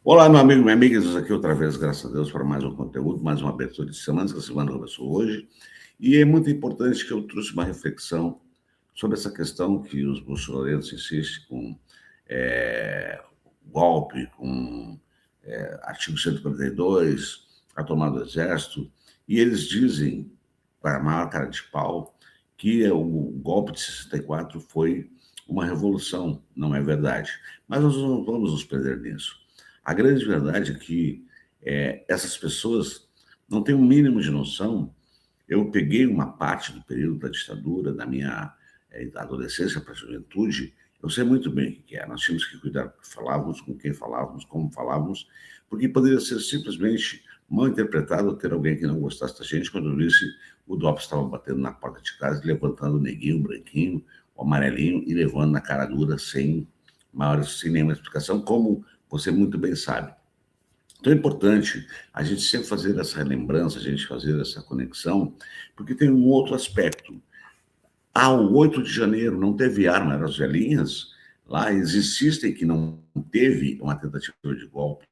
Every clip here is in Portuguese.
Olá, meu amigo, minha amiga, estamos aqui outra vez, graças a Deus, para mais um conteúdo, mais uma abertura de semana, que a semana começou hoje, e é muito importante que eu trouxe uma reflexão sobre essa questão que os bolsonaristas insistem com golpe, com artigo 142, a tomada do exército, e eles dizem, para a maior cara de pau, que o golpe de 64 foi uma revolução. Não é verdade. Mas nós não vamos nos perder nisso. A grande verdade é que essas pessoas não têm o um mínimo de noção. Eu peguei uma parte do período da ditadura, da minha adolescência para a juventude. Eu sei muito bem o que é. Nós tínhamos que cuidar do que falávamos, com quem falávamos, como falávamos, porque poderia ser simplesmente mal interpretado ter alguém que não gostasse da gente quando visse o DOPS estava batendo na porta de casa, levantando o neguinho, o branquinho, o amarelinho e levando na cara dura sem nenhuma explicação, como você muito bem sabe. Então é importante a gente sempre fazer essa lembrança, a gente fazer essa conexão, porque tem um outro aspecto. O 8 de janeiro não teve arma, eram as velhinhas, lá eles insistem que não teve uma tentativa de golpe.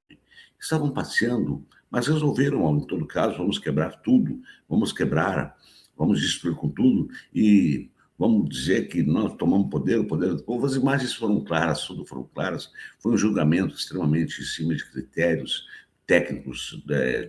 Estavam passeando, mas resolveram, em todo caso, vamos quebrar tudo, vamos quebrar, vamos destruir com tudo e vamos dizer que nós tomamos o poder do povo. As imagens foram claras, tudo foram claras. Foi um julgamento extremamente em cima de critérios técnicos,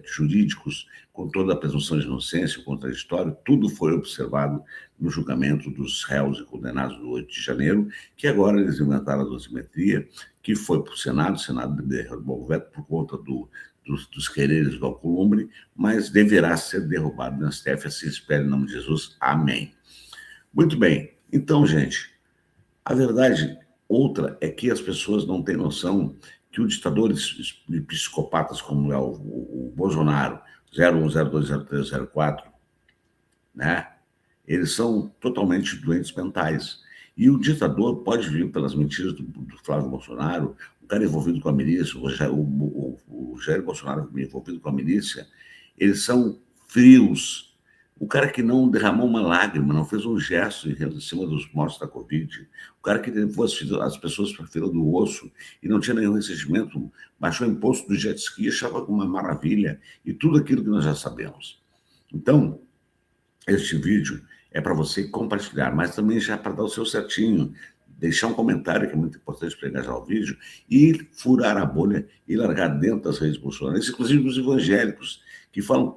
jurídicos, com toda a presunção de inocência, o contraditório, tudo foi observado no julgamento dos réus e condenados do 8 de janeiro, que agora eles inventaram a dosimetria, que foi para o Senado derrubou o veto por conta dos quereres do Alcolumbre, mas deverá ser derrubado no STF, assim espere em nome de Jesus. Amém. Muito bem. Então, gente, a verdade outra é que as pessoas não têm noção que os ditadores psicopatas como é o Bolsonaro, 01, 02, 03, 04, né? Eles são totalmente doentes mentais. E o ditador pode vir pelas mentiras do Flávio Bolsonaro, o cara envolvido com a milícia, o Jair Bolsonaro envolvido com a milícia, eles são frios. O cara que não derramou uma lágrima, não fez um gesto em cima dos mortos da Covid, o cara que levou as pessoas para a fila do osso e não tinha nenhum ressentimento, baixou o imposto do jet ski, achava uma maravilha, e tudo aquilo que nós já sabemos. Então, este vídeo é para você compartilhar, mas também já para dar o seu certinho, deixar um comentário, que é muito importante para engajar o vídeo, e furar a bolha e largar dentro das redes bolsonaristas, inclusive os evangélicos, que falam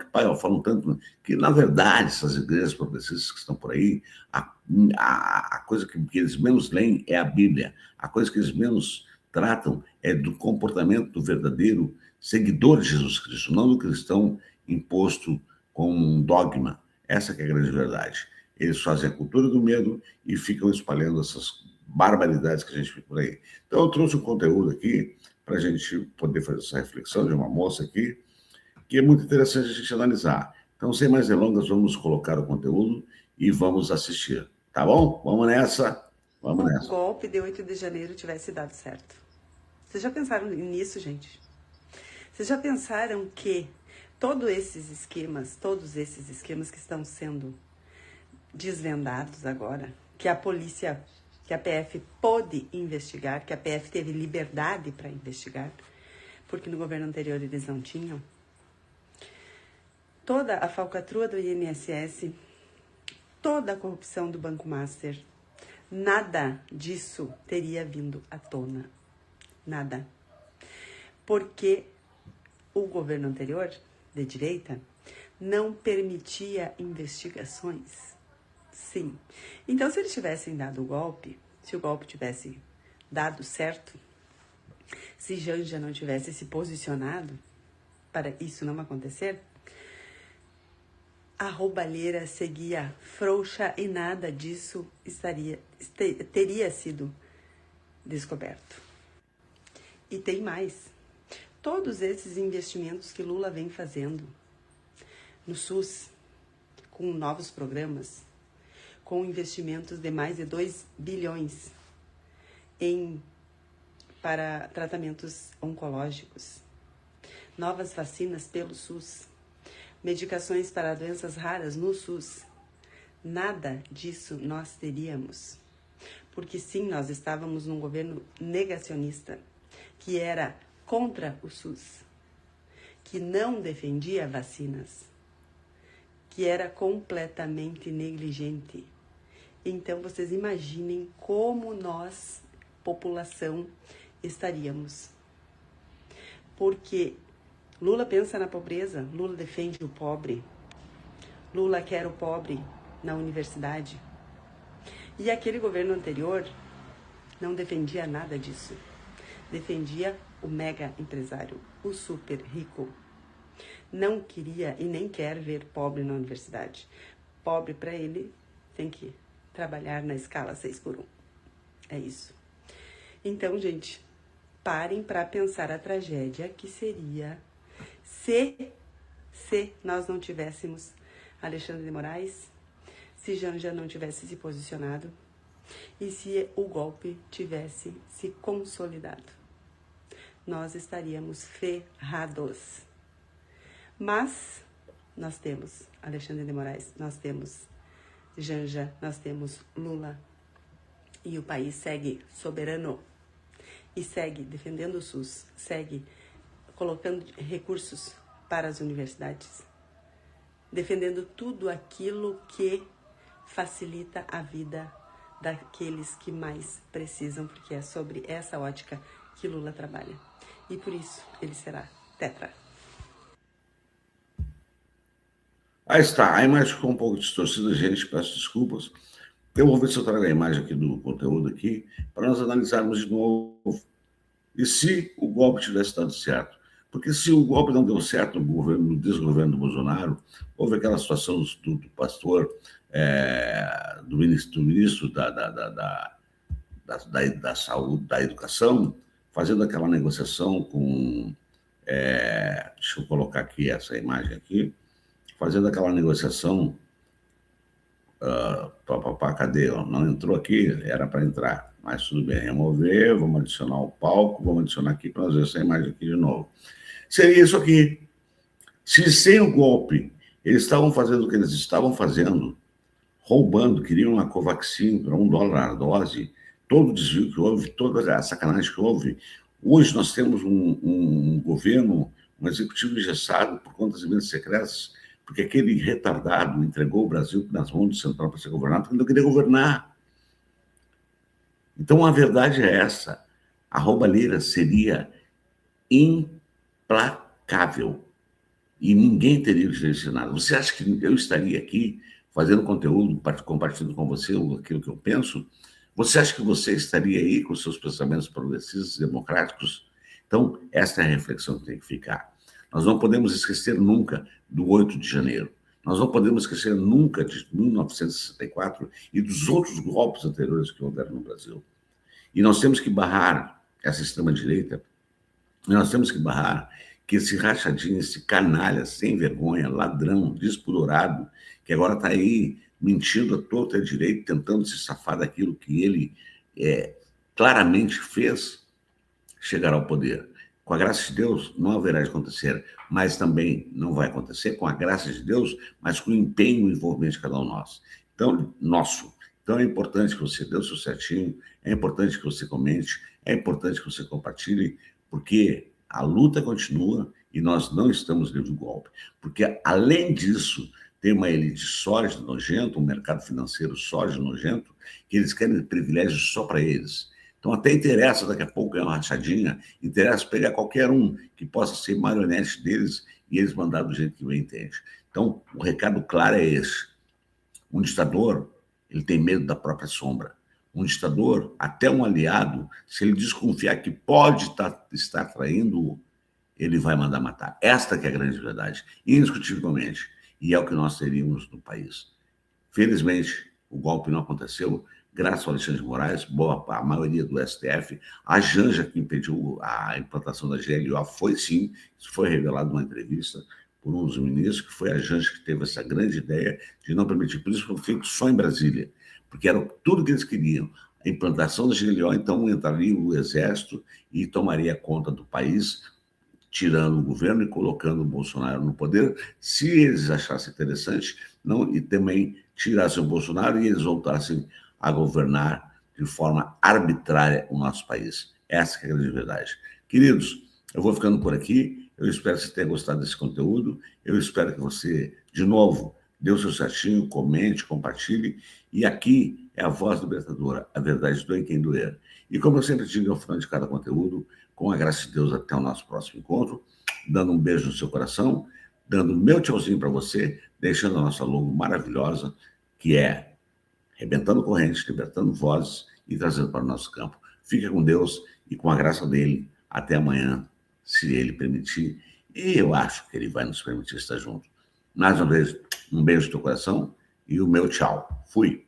tanto que, na verdade, essas igrejas progressistas que estão por aí, a coisa que eles menos leem é a Bíblia, a coisa que eles menos tratam é do comportamento do verdadeiro seguidor de Jesus Cristo, não do cristão imposto com um dogma. Essa que é a grande verdade. Eles fazem a cultura do medo e ficam espalhando essas barbaridades que a gente vê por aí. Então, eu trouxe um conteúdo aqui para a gente poder fazer essa reflexão de uma moça aqui, que é muito interessante a gente analisar. Então, sem mais delongas, vamos colocar o conteúdo e vamos assistir. Tá bom? Vamos nessa. Vamos O nessa. golpe de 8 de janeiro tivesse dado certo. Vocês já pensaram nisso, gente? Vocês já pensaram que todos esses esquemas que estão sendo desvendados agora, que a polícia, que a PF pôde investigar, que a PF teve liberdade para investigar, porque no governo anterior eles não tinham, toda a falcatrua do INSS, toda a corrupção do Banco Master, nada disso teria vindo à tona. Nada. Porque o governo anterior, de direita, não permitia investigações. Sim. Então, se eles tivessem dado o golpe, se o golpe tivesse dado certo, se Janja não tivesse se posicionado para isso não acontecer, a roubalheira seguia frouxa e nada disso teria sido descoberto. E tem mais. Todos esses investimentos que Lula vem fazendo no SUS, com novos programas, com investimentos de mais de 2 bilhões para tratamentos oncológicos, novas vacinas pelo SUS, medicações para doenças raras no SUS. Nada disso nós teríamos. Porque sim, nós estávamos num governo negacionista, que era contra o SUS, que não defendia vacinas, que era completamente negligente. Então, vocês imaginem como nós, população, estaríamos. Porque Lula pensa na pobreza, Lula defende o pobre, Lula quer o pobre na universidade. E aquele governo anterior não defendia nada disso. Defendia o mega empresário, o super rico. Não queria e nem quer ver pobre na universidade. Pobre, para ele, tem que trabalhar na escala 6x1. É isso. Então, gente, parem para pensar a tragédia que seria se nós não tivéssemos Alexandre de Moraes, se Janja não tivesse se posicionado e se o golpe tivesse se consolidado. Nós estaríamos ferrados. Mas nós temos Alexandre de Moraes, nós temos Janja, nós temos Lula e o país segue soberano e segue defendendo o SUS, segue colocando recursos para as universidades, defendendo tudo aquilo que facilita a vida daqueles que mais precisam, porque é sobre essa ótica que Lula trabalha. E por isso ele será tetra. Aí está, a imagem ficou um pouco distorcida, gente, peço desculpas. Eu vou ver se eu trago a imagem aqui do conteúdo aqui, para nós analisarmos de novo. E se o golpe tivesse dado certo? Porque se o golpe não deu certo no desgoverno do Bolsonaro, houve aquela situação do pastor, do ministro da saúde, da educação, fazendo aquela negociação com... deixa eu colocar aqui essa imagem aqui, fazendo aquela negociação, cadê? Não entrou aqui, era para entrar, mas tudo bem, vamos ver, vamos adicionar o palco, vamos adicionar aqui para nós ver essa imagem aqui de novo. Seria isso aqui. Se sem o golpe, eles estavam fazendo o que eles estavam fazendo, roubando, queriam uma Covaxin para $1 a dose, todo o desvio que houve, toda a sacanagem que houve. Hoje nós temos um governo, um executivo engessado por conta das emendas secretas, porque aquele retardado entregou o Brasil nas mãos do Central para ser governado, porque ele não queria governar. Então, a verdade é essa. A roubalheira seria implacável e ninguém teria direito de nada. Você acha que eu estaria aqui fazendo conteúdo, compartilhando com você aquilo que eu penso? Você acha que você estaria aí com seus pensamentos progressistas, democráticos? Então, essa é a reflexão que tem que ficar. Nós não podemos esquecer nunca do 8 de janeiro. Nós não podemos esquecer nunca de 1964 e dos outros golpes anteriores que houveram no Brasil. E nós temos que barrar essa extrema-direita, nós temos que barrar que esse rachadinho, esse canalha sem vergonha, ladrão, despudorado, que agora está aí mentindo a torta e a direito, tentando se safar daquilo que ele claramente fez, chegará ao poder. Com a graça de Deus, não haverá de acontecer, mas também não vai acontecer com a graça de Deus, mas com o empenho e envolvimento de cada um de nós. Então, Então é importante que você dê o seu certinho, é importante que você comente, é importante que você compartilhe, porque a luta continua e nós não estamos livres do golpe. Porque, além disso, tem uma elite sórdida, nojenta, um mercado financeiro sólido, nojento, que eles querem privilégios só para eles. Então, até interessa, daqui a pouco, é uma rachadinha, interessa pegar qualquer um que possa ser marionete deles e eles mandar do jeito que bem entende. Então, o recado claro é esse. Um ditador, ele tem medo da própria sombra. Um ditador, até um aliado, se ele desconfiar que pode estar traindo-o, ele vai mandar matar. Esta que é a grande verdade, indiscutivelmente. E é o que nós teríamos no país. Felizmente, o golpe não aconteceu, graças ao Alexandre de Moraes, a maioria do STF, a Janja que impediu a implantação da GLO foi sim, isso foi revelado numa entrevista por um dos ministros, que foi a Janja que teve essa grande ideia de não permitir, por isso foi feito só em Brasília, porque era tudo que eles queriam. A implantação da GLO, então, entraria o Exército e tomaria conta do país, tirando o governo e colocando o Bolsonaro no poder, se eles achassem interessante, não, e também tirassem o Bolsonaro e eles voltassem a governar de forma arbitrária o nosso país. Essa que é a grande verdade. Queridos, Eu vou ficando por aqui. Eu espero que você tenha gostado desse conteúdo. Eu espero que você, de novo, dê o seu certinho, comente, compartilhe. E aqui é a voz libertadora, a verdade doa em quem doer. E como eu sempre digo ao final de cada conteúdo, com a graça de Deus, até o nosso próximo encontro, dando um beijo no seu coração, dando meu tchauzinho para você, deixando a nossa logo maravilhosa, que é Rebentando Correntes, Libertando Vozes e trazendo para o nosso campo. Fique com Deus e com a graça dele. Até amanhã, se ele permitir. E eu acho que ele vai nos permitir estar junto. Mais uma vez, um beijo no teu coração e o meu tchau. Fui.